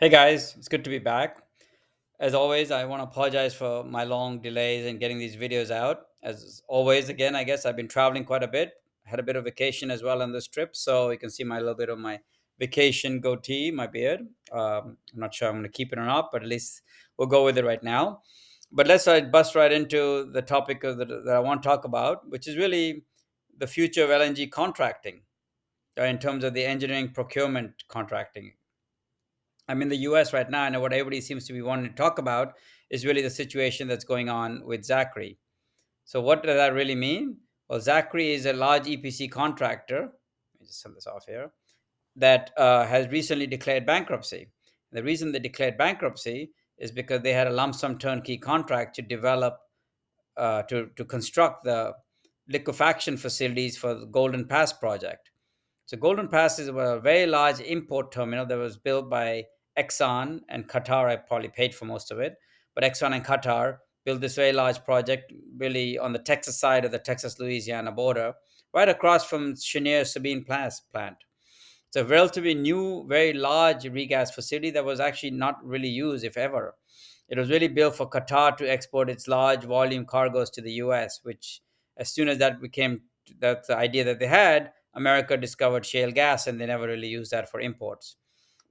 Hey guys, it's good to be back. As always, I want to apologize for my long delays in getting these videos out. As always, again, I guess I've been traveling quite a bit. Had a bit of vacation as well on this trip, so you can see my little bit of my vacation goatee, my beard. I'm not sure I'm going to keep it or not, but at least we'll go with it right now. But let's bust right into the topic that I want to talk about, which is really the future of LNG contracting in terms of the engineering procurement contracting. I'm in the US right now, and what everybody seems to be wanting to talk about is really the situation that's going on with Zachry. So, what does that really mean? Well, Zachry is a large EPC contractor. Let me just turn this off here. That has recently declared bankruptcy. The reason they declared bankruptcy is because they had a lump sum turnkey contract to develop, to construct the liquefaction facilities for the Golden Pass project. So Golden Pass is a very large import terminal that was built by Exxon and Qatar. I probably paid for most of it, but Exxon and Qatar built this very large project, really on the Texas side of the Texas-Louisiana border, right across from Cheniere Sabine plant. It's a relatively new, very large regas facility that was actually not really used, if ever. It was really built for Qatar to export its large volume cargoes to the US, which, as soon as that became that's the idea that they had, America discovered shale gas and they never really used that for imports.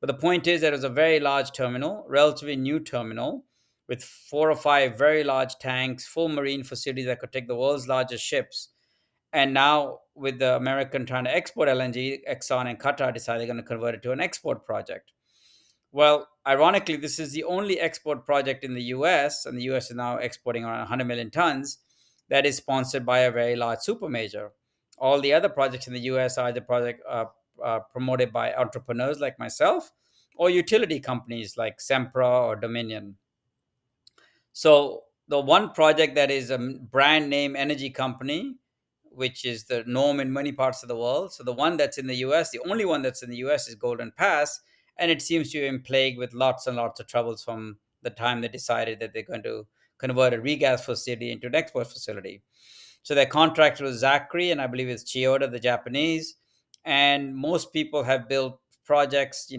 But the point is that it was a very large terminal, relatively new terminal, with four or five very large tanks, full marine facilities that could take the world's largest ships. And now, with the American trying to export LNG, Exxon and Qatar decided they're going to convert it to an export project. Well, ironically, this is the only export project in the US, and the US is now exporting around 100 million tons, that is sponsored by a very large super major. All the other projects in the US are either promoted by entrepreneurs like myself or utility companies like Sempra or Dominion. So the one project that is a brand name energy company, which is the norm in many parts of the world. So the one that's in the US, the only one that's in the US is Golden Pass, and it seems to have been plagued with lots and lots of troubles from the time they decided that they're going to convert a regas facility into an export facility. So their contract was Zachary, and I believe it's Chiyoda, the Japanese. And most people have built projects,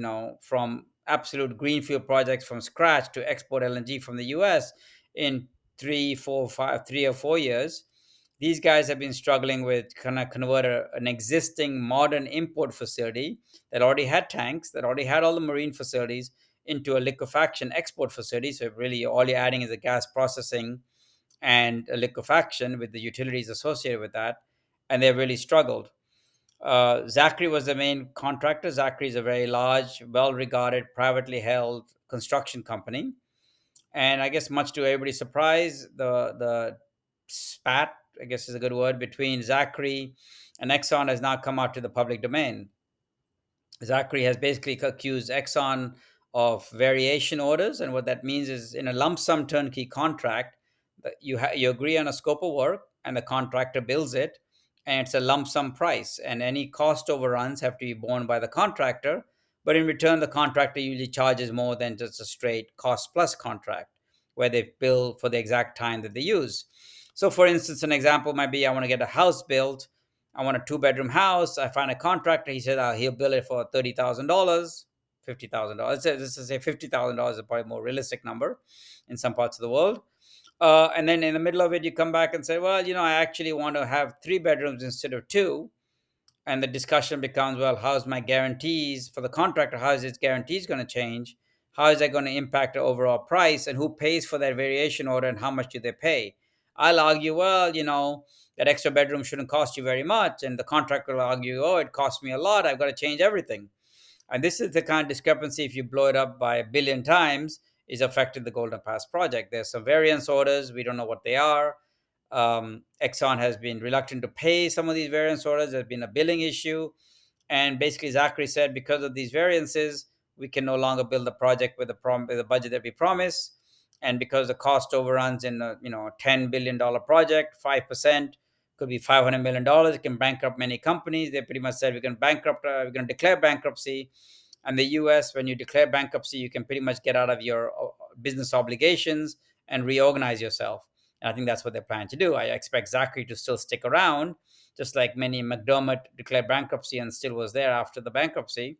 from absolute greenfield projects from scratch to export LNG from the US in 3 or 4 years. These guys have been struggling with kind of convert an existing modern import facility that already had tanks, that already had all the marine facilities, into a liquefaction export facility. So really, all you're adding is a gas processing and a liquefaction with the utilities associated with that, and they've really struggled. Zachary was the main contractor. Zachary is a very large, well-regarded, privately held construction company, and I guess much to everybody's surprise, the spat, I guess is a good word, between Zachary and Exxon has now come out to the public domain. Zachary has basically accused Exxon of variation orders, and what that means is, in a lump sum turnkey contract, that you agree on a scope of work, and the contractor bills it, and it's a lump sum price, and any cost overruns have to be borne by the contractor. But in return, the contractor usually charges more than just a straight cost plus contract, where they bill for the exact time that they use. So, for instance, an example might be, I want to get a house built. I want a two-bedroom house. I find a contractor. He said he'll bill it for $30,000, $50,000. Let's just say $50,000 is probably a more realistic number in some parts of the world. And then in the middle of it, you come back and say, well, I actually want to have three bedrooms instead of two. And the discussion becomes, well, how's my guarantees for the contractor? How is its guarantees going to change? How is that going to impact the overall price? And who pays for that variation order, and how much do they pay? I'll argue, well, that extra bedroom shouldn't cost you very much. And the contractor will argue, oh, it costs me a lot. I've got to change everything. And this is the kind of discrepancy, if you blow it up by a billion times, is affecting the Golden Pass project. There's some variance orders. We don't know what they are. Exxon has been reluctant to pay some of these variance orders. There's been a billing issue. And basically, Zachary said, because of these variances, we can no longer build the project with the budget that we promised. And because the cost overruns in a $10 billion project, 5% could be $500 million. It can bankrupt many companies. They pretty much said, we're going to declare bankruptcy. And the US, when you declare bankruptcy, you can pretty much get out of your business obligations and reorganize yourself. And I think that's what they're planning to do. I expect Zachary to still stick around, just like many. McDermott declared bankruptcy and still was there after the bankruptcy.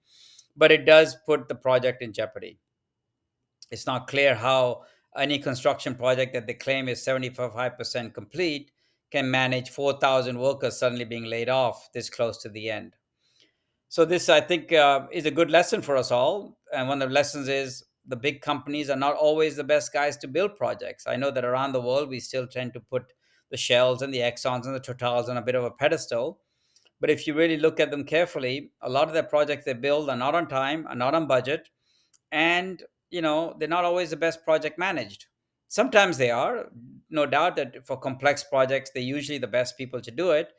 But it does put the project in jeopardy. It's not clear how any construction project that they claim is 75% complete can manage 4,000 workers suddenly being laid off this close to the end. So this, I think, is a good lesson for us all. And one of the lessons is the big companies are not always the best guys to build projects. I know that around the world, we still tend to put the Shells and the Exxons and the Totals on a bit of a pedestal. But if you really look at them carefully, a lot of the projects they build are not on time, are not on budget, and they're not always the best project managed. Sometimes they are, no doubt that for complex projects, they're usually the best people to do it.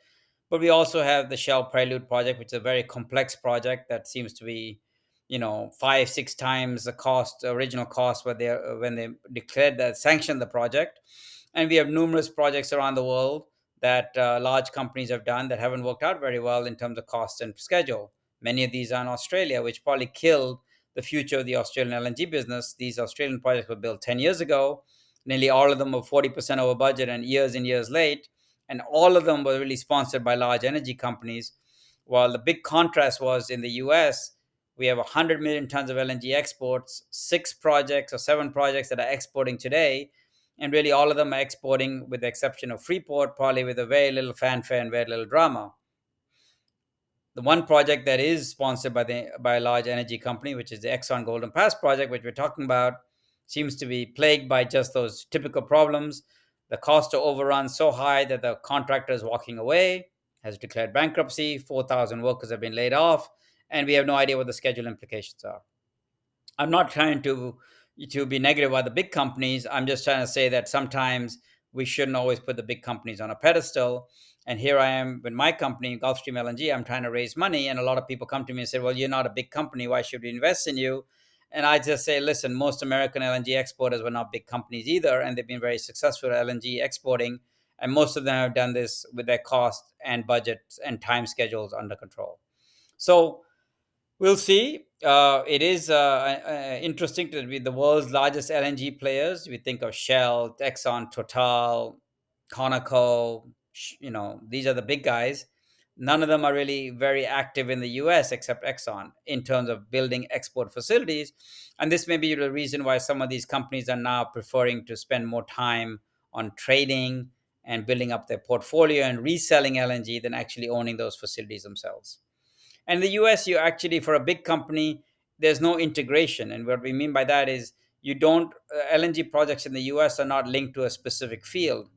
But we also have the Shell Prelude project, which is a very complex project that seems to be, 5, 6 times the cost, original cost, when they declared that sanctioned the project. And we have numerous projects around the world that large companies have done that haven't worked out very well in terms of cost and schedule. Many of these are in Australia, which probably killed the future of the Australian LNG business. These Australian projects were built 10 years ago. Nearly all of them were 40% over budget and years late. And all of them were really sponsored by large energy companies. While the big contrast was in the US, we have 100 million tons of LNG exports, 6 projects or 7 projects that are exporting today. And really, all of them are exporting, with the exception of Freeport, probably with a very little fanfare and very little drama. The one project that is sponsored by a large energy company, which is the Exxon Golden Pass project, which we're talking about, seems to be plagued by just those typical problems. The cost to overrun so high that the contractor is walking away, has declared bankruptcy, 4,000 workers have been laid off, and we have no idea what the schedule implications are. I'm not trying to be negative about the big companies. I'm just trying to say that sometimes we shouldn't always put the big companies on a pedestal. And here I am with my company, Gulfstream LNG. I'm trying to raise money, and a lot of people come to me and say, "Well, you're not a big company. Why should we invest in you?" And I just say, "Listen, most American LNG exporters were not big companies either, and they've been very successful at LNG exporting. And most of them have done this with their costs and budgets and time schedules under control." So we'll see. It is interesting to be the world's largest LNG players. We think of Shell, Exxon, Total, Conoco. These are the big guys. None of them are really very active in the US except Exxon in terms of building export facilities. And this may be the reason why some of these companies are now preferring to spend more time on trading and building up their portfolio and reselling LNG than actually owning those facilities themselves. And in the US, you actually, for a big company, there's no integration. And what we mean by that is you don't, LNG projects in the US are not linked to a specific field.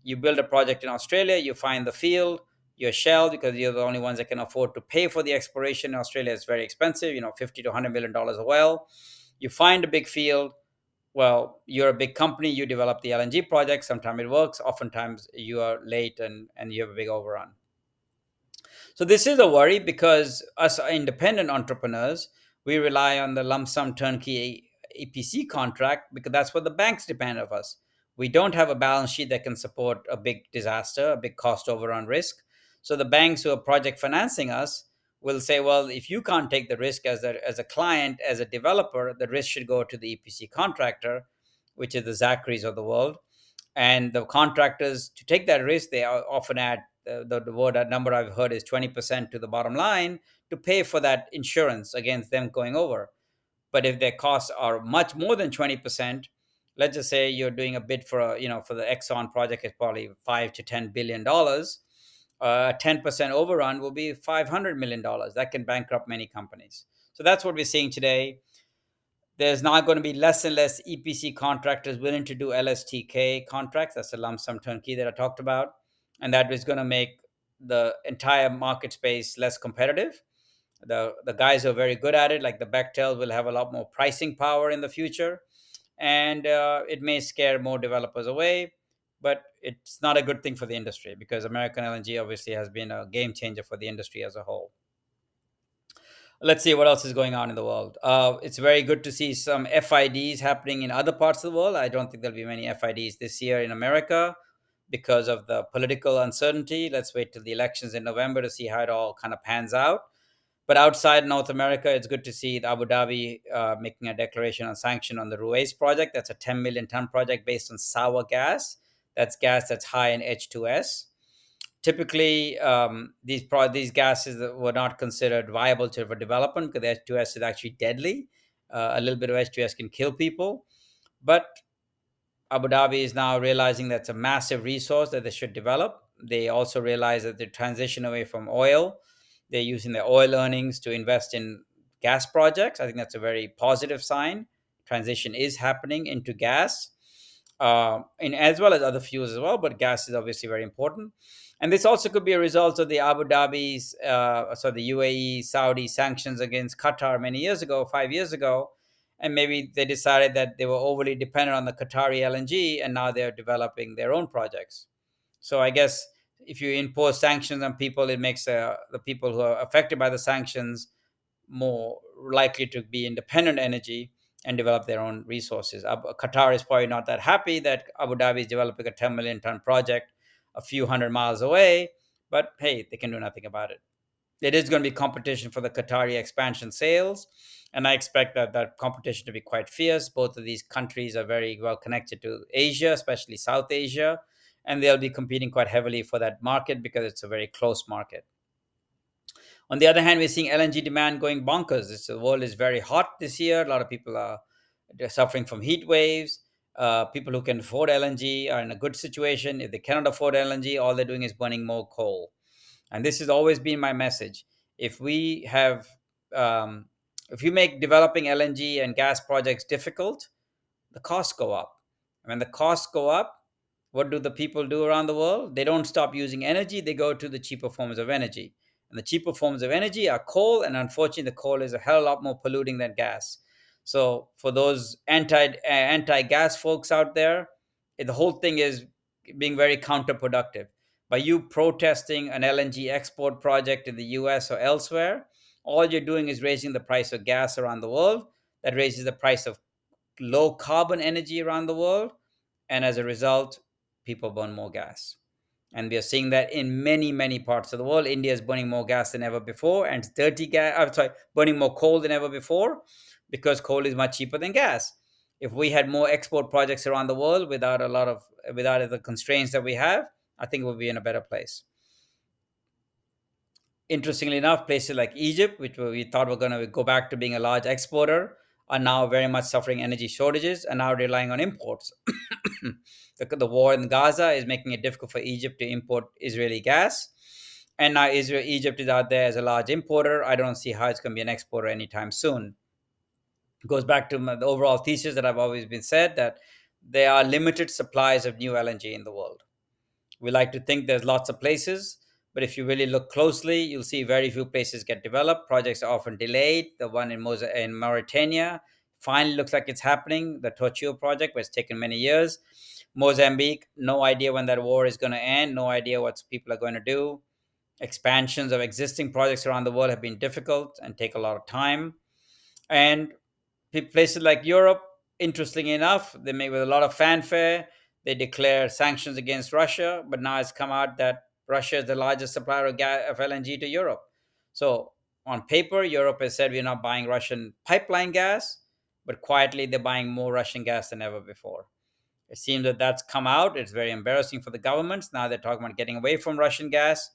You build a project in Australia, you find the field, you're Shell because you're the only ones that can afford to pay for the exploration. In Australia, it's very expensive, 50 to $100 million a well. You find a big field. Well, you're a big company, you develop the LNG project. Sometimes it works, oftentimes you are late and you have a big overrun. So this is a worry because us independent entrepreneurs, we rely on the lump sum turnkey EPC contract because that's what the banks depend of us. We don't have a balance sheet that can support a big disaster, a big cost overrun risk. So the banks who are project financing us will say, well, if you can't take the risk as a client, as a developer, the risk should go to the EPC contractor, which is the Zachrys of the world. And the contractors, to take that risk, they often add the word number I've heard is 20% to the bottom line to pay for that insurance against them going over. But if their costs are much more than 20%, let's just say you're doing a bid for the Exxon project is probably $5 to $10 billion. A 10% overrun will be $500 million. That can bankrupt many companies. So that's what we're seeing today. There's now going to be less and less EPC contractors willing to do LSTK contracts. That's the lump sum turnkey that I talked about. And that is going to make the entire market space less competitive. The guys who are very good at it, like the Bechtel, will have a lot more pricing power in the future. And it may scare more developers away. But it's not a good thing for the industry because American LNG obviously has been a game changer for the industry as a whole. Let's see what else is going on in the world. It's very good to see some FIDs happening in other parts of the world. I don't think there'll be many FIDs this year in America because of the political uncertainty. Let's wait till the elections in November to see how it all kind of pans out. But outside North America, it's good to see Abu Dhabi making a declaration on sanction on the Ruwais project. That's a 10 million ton project based on sour gas. That's gas that's high in H2S. Typically, these gases were not considered viable for development because H2S is actually deadly. A little bit of H2S can kill people. But Abu Dhabi is now realizing that's a massive resource that they should develop. They also realize that the transition away from oil, they're using their oil earnings to invest in gas projects. I think that's a very positive sign. Transition is happening into gas, and as well as other fuels as well, but gas is obviously very important. And this also could be a result of the Abu Dhabi's, the UAE, Saudi sanctions against Qatar many years ago, 5 years ago, and maybe they decided that they were overly dependent on the Qatari LNG, and now they're developing their own projects. So I guess if you impose sanctions on people, it makes the people who are affected by the sanctions more likely to be independent energy and develop their own resources. Qatar is probably not that happy that Abu Dhabi is developing a 10 million ton project a few hundred miles away, but hey, they can do nothing about it. It is going to be competition for the Qatari expansion sales, and I expect that competition to be quite fierce. Both of these countries are very well connected to Asia, especially South Asia, and they'll be competing quite heavily for that market because it's a very close market. On the other hand, we're seeing LNG demand going bonkers. The world is very hot this year. A lot of people are suffering from heat waves. People who can afford LNG are in a good situation. If they cannot afford LNG, all they're doing is burning more coal. And this has always been my message. If we have, if you make developing LNG and gas projects difficult, the costs go up. When the costs go up, what do the people do around the world? They don't stop using energy, they go to the cheaper forms of energy. And the cheaper forms of energy are coal, and unfortunately, the coal is a hell of a lot more polluting than gas. So, for those anti gas folks out there, the whole thing is being very counterproductive. By you protesting an LNG export project in the US or elsewhere, all you're doing is raising the price of gas around the world. That raises the price of low carbon energy around the world, and as a result, people burn more gas. And we are seeing that in many parts of the world. India is burning more gas than ever before, and dirty gas. I'm sorry, burning more coal than ever before, because coal is much cheaper than gas. If we had more export projects around the world without the constraints that we have, I think we'll be in a better place. Interestingly enough, places like Egypt, which we thought were going to go back to being a large exporter, are now very much suffering energy shortages and now relying on imports. The war in Gaza is making it difficult for Egypt to import Israeli gas. And now Egypt is out there as a large importer. I don't see how it's going to be an exporter anytime soon. It goes back to the overall thesis that I've always been said, that there are limited supplies of new LNG in the world. We like to think there's lots of places, but if you really look closely, you'll see very few places get developed. Projects are often delayed. The one in Mauritania finally looks like it's happening, the Tortue project, where it's taken many years. Mozambique, no idea when that war is going to end, no idea what people are going to do. Expansions of existing projects around the world have been difficult and take a lot of time. And places like Europe, interestingly enough, they make with a lot of fanfare. They declare sanctions against Russia, but now it's come out that Russia is the largest supplier of LNG to Europe. So on paper, Europe has said we're not buying Russian pipeline gas, but quietly they're buying more Russian gas than ever before. It seems that that's come out. It's very embarrassing for the governments. Now they're talking about getting away from Russian gas.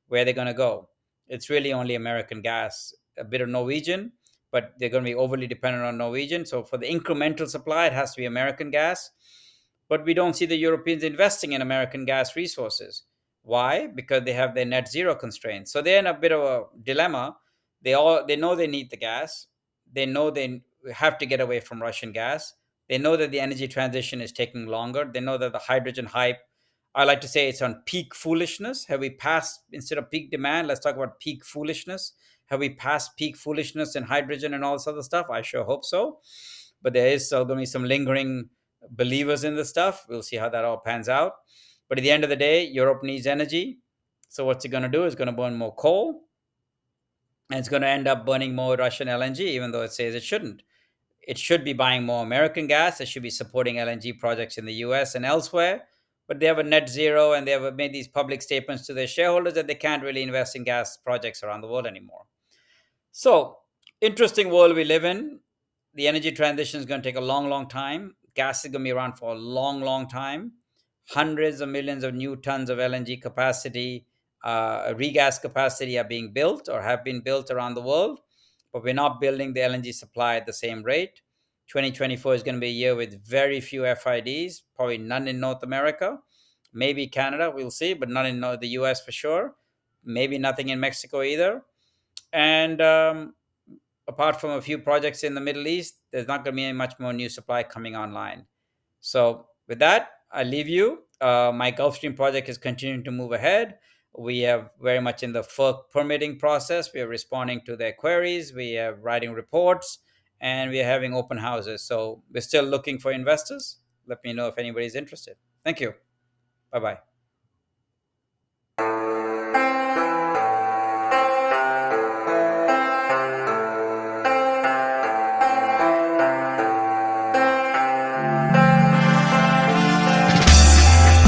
Where are they going to go? It's really only American gas, a bit of Norwegian, but they're going to be overly dependent on Norwegian. So for the incremental supply, it has to be American gas. But we don't see the Europeans investing in American gas resources. Why? Because they have their net zero constraints. So they're in a bit of a dilemma. They know they need the gas. They know they have to get away from Russian gas. They know that the energy transition is taking longer. They know that the hydrogen hype, I like to say it's on peak foolishness. Have we passed, instead of peak demand, let's talk about peak foolishness. Have we passed peak foolishness in hydrogen and all this other stuff? I sure hope so. But there is still going to be some lingering believers in the stuff. We'll see how that all pans out. But at the end of the day, Europe needs energy. So what's it going to do? It's going to burn more coal. And it's going to end up burning more Russian LNG, even though it says it shouldn't. It should be buying more American gas. It should be supporting LNG projects in the US and elsewhere. But they have a net zero, and they have made these public statements to their shareholders that they can't really invest in gas projects around the world anymore. So, interesting world we live in. The energy transition is going to take a long time. Gas is going to be around for a long time. Hundreds of millions of new tons of LNG capacity, regas capacity are being built or have been built around the world. but we're not building the LNG supply at the same rate. 2024 is going to be a year with very few FIDs, probably none in North America, maybe Canada, we'll see, but none in the US for sure. Maybe nothing in Mexico either. And apart from a few projects in the Middle East, there's not going to be much more new supply coming online. So with that, I leave you. My Gulf Stream project is continuing to move ahead. We are very much in the FERC permitting process. We are responding to their queries. We are writing reports, and we are having open houses. So we're still looking for investors. Let me know if anybody's interested. Thank you. Bye bye.